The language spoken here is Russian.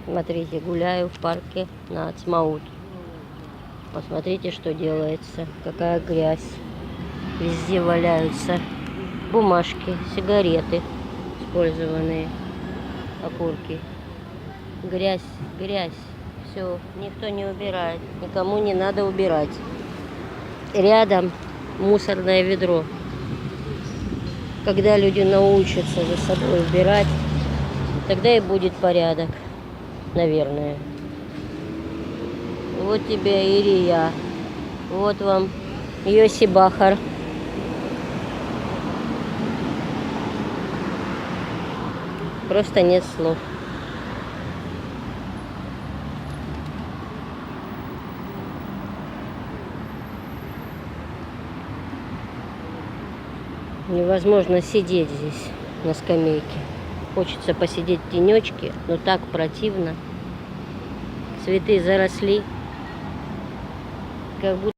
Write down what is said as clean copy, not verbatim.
Смотрите, гуляю в парке на Ацмаут. Посмотрите, что делается. Какая грязь. Везде валяются бумажки, сигареты, использованные окурки. Грязь, грязь. Все, никто не убирает. Никому не надо убирать. Рядом мусорное ведро. Когда люди научатся за собой убирать, тогда и будет порядок, наверное. Вот тебе Ирия. Вот вам Йоси Бахар. Просто нет слов. Невозможно сидеть здесь на скамейке. Хочется посидеть в тенечке, но так противно. Цветы заросли, как будто